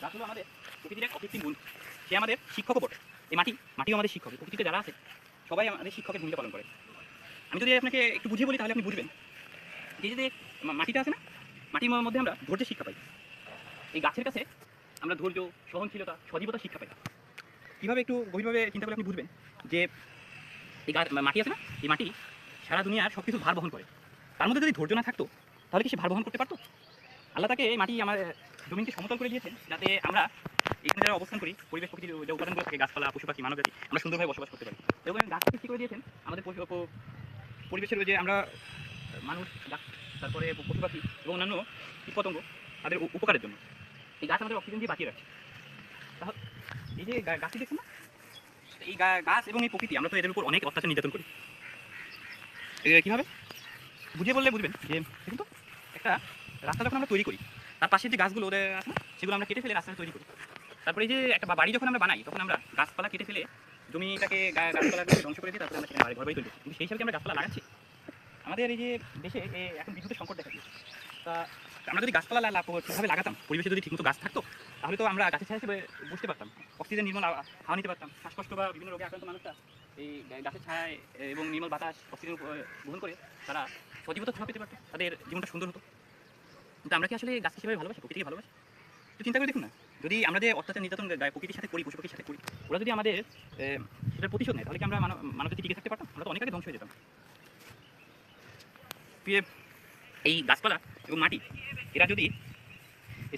গাছ হলো আমাদের প্রকৃতির এক অকৃত্রিম বন্ধু। সে আমাদের শিক্ষকও বটে। এই মাটিও আমাদের শিক্ষক। প্রকৃতিতে যারা আছে সবাই আমাদের শিক্ষকের ভূমিকা পালন করে। আমি যদি আপনাকে একটু বুঝিয়ে বলি তাহলে আপনি বুঝবেন যে যে মাটিটা আছে না, মাটির মধ্যে আমরা ধৈর্যের শিক্ষা পাই। এই গাছের কাছে আমরা ধৈর্য, সহনশীলতা, সজীবতা শিক্ষা পাই। কীভাবে একটু গভীরভাবে চিন্তা করলে আপনি বুঝবেন যে এই মাটি আছে না, এই মাটি সারা দুনিয়ার সব কিছু ভার বহন করে। তার মধ্যে যদি ধৈর্য না থাকতো তাহলে কি সে ভার বহন করতে পারতো? আল্লাহ তাকে এই মাটি আমার জমিনকে সমতল করে দিয়েছেন যাতে আমরা এখানে যারা অবস্থান করি পরিবেশ প্রকৃতির যে উপাদানগুলো থাকে, গাছপালা, পশু পাখি, মানব জাতি, আমরা সুন্দরভাবে বসবাস করতে পারি। এবং গাছকে সৃষ্টি করে দিয়েছেন আমাদের পরিবেশের যে আমরা মানুষ, গাছ, তারপরে পশু পাখি এবং অন্যান্য কীটপতঙ্গ তাদের উপকারের জন্য। এই গাছ আমাদের অক্সিজেন দিয়ে বাঁচিয়ে রাখছে। তাহলে এই যে গাছটি দেখুন না, এই গাছ এবং এই প্রকৃতি আমরা তো এদের উপর অনেক অত্যাচার নির্যাতন করি। কীভাবে বুঝিয়ে বললে বুঝবেন যে দেখুন তো, একটা রাস্তা যখন আমরা তৈরি করি তার পাশে যে গাছগুলো ওদের আছে না, সেগুলো আমরা কেটে ফেলে রাস্তাটা তৈরি করি। তারপরে এই যে একটা বাড়ি যখন আমরা বানাই তখন আমরা গাছপালা কেটে ফেলে জমিটাকে গাছপালাগুলো ধ্বংস করে দিই, তারপরে আমরা সেখানে ঘর বাড়ি তৈরি করি। কিন্তু সেই হিসাবে আমরা গাছপালা লাগাচ্ছি। আমাদের এই যে দেশে এখন বিদ্যুতের সংকট দেখা দিয়েছে। তা আমরা যদি গাছপালা ঠিকভাবে লাগাতাম, পরিবেশে যদি ঠিকমতো গাছ থাকতো তাহলে তো আমরা গাছের ছায়া হিসেবে বসতে পারতাম, অক্সিজেন নির্মল হাওয়া নিতে পারতাম। শ্বাসকষ্ট বা বিভিন্ন রোগে আক্রান্ত মানুষরা এই গাছের ছায়ায় এবং নির্মল বাতাস, অক্সিজেন গ্রহণ করে তারা সজীবতা ছাড়া পেতে পারতো, তাদের জীবনটা সুন্দর হতো। কিন্তু আমরা কি আসলে গাছকে সেভাবে ভালোবাসি, প্রকৃতিকে ভালোবাসি? তো চিন্তা করে দেখুন না, যদি আমরা যে অত্যাচার নির্যাতন প্রকৃতির সাথে করি, পশু পাখির সাথে করি, ওরা যদি আমাদের সেটার প্রতিশোধ নেয় তাহলে কি আমরা মানবজাতি টিকে থাকতে পারতাম? আমরা তো অনেক আগে ধ্বংস হয়ে যেতাম। এই গাছপালা এবং মাটি এরা যদি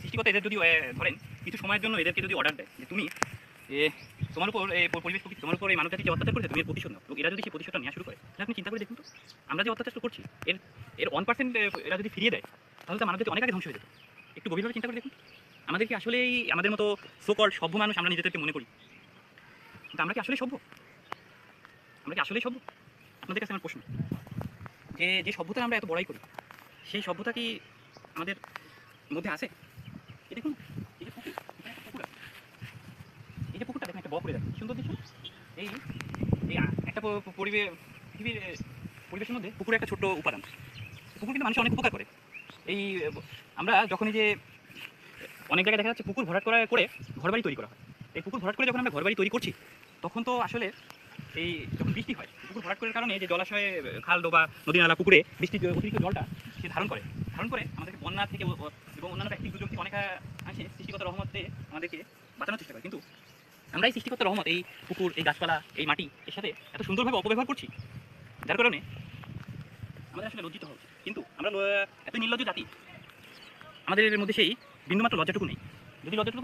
সৃষ্টিকর্তা এদের যদি ধরেন কিছু সময়ের জন্য এদেরকে যদি অর্ডার দেয় যে তুমি তোমার উপর পরিবেশ প্রকৃতি, তোমার উপর এই মানবজাতি যে অত্যাচার করেছে তুমি এর প্রতিশোধ নাও, এবং এরা যদি সেই প্রতিশোধটা নেওয়া শুরু করে তাহলে আপনি চিন্তা করে দেখুন তো, আমরা যে অত্যাচারটা করছি এর 1% এরা যদি ফিরিয়ে দেয় তাহলে তো মানবজাতি অনেক আগে ধ্বংস হয়ে যেত। একটু গভীরভাবে চিন্তা করে দেখুন, আমাদের কি আসলেই আমাদের মতো সোকল সভ্য মানুষ আমরা নিজেদেরকে মনে করি, কিন্তু আমরা কি আসলেই সভ্য? আমরা কি আসলেই সভ্য? আপনাদের কাছে আমার প্রশ্ন, যে সভ্যতা আমরা এত বড়াই করি সেই সভ্যতা কি আমাদের মধ্যে আছে? এই দেখুন, এই যে পুকুর, এই যে পুকুরটা দেখুন, একটা বক করে যাচ্ছে, সুন্দর দেখুন। এই একটা পরিবেশের মধ্যে পুকুর একটা ছোট্ট উপাদান। পুকুর কিন্তু মানুষের অনেক উপকার করে। এই আমরা যখন এই যে অনেক জায়গায় দেখা যাচ্ছে পুকুর ভরাট করে ঘরবাড়ি তৈরি করা হয়। এই পুকুর ভরাট করে যখন আমরা ঘরবাড়ি তৈরি করছি তখন তো আসলে এই যখন বৃষ্টি হয়, পুকুর ভরাট করার কারণে যে জলাশয়ে, খাল, ডোবা, নদী নালা, পুকুরে বৃষ্টির অতিরিক্ত জলটা সে ধারণ করে আমাদেরকে বন্যা থেকে এবং অন্যান্য প্রাকৃতিক দুর্যোগ থেকে অনেকাংশে সৃষ্টিগত রহমতে আমাদেরকে বাঁচানোর চেষ্টা করে। কিন্তু আমরা এই সৃষ্টিগত রহমত, এই পুকুর, এই গাছপালা, এই মাটি এর সাথে এত সুন্দরভাবে অপব্যবহার করছি, যার কারণে আমাদের আসলে লজ্জিত হওয়া উচিত। কিন্তু আমরা এত নির্লজ্জ জাতি, আমাদের মধ্যে সেই বিন্দুমাত্র লজ্জাটুকু নেই। যদি লজ্জাটুকু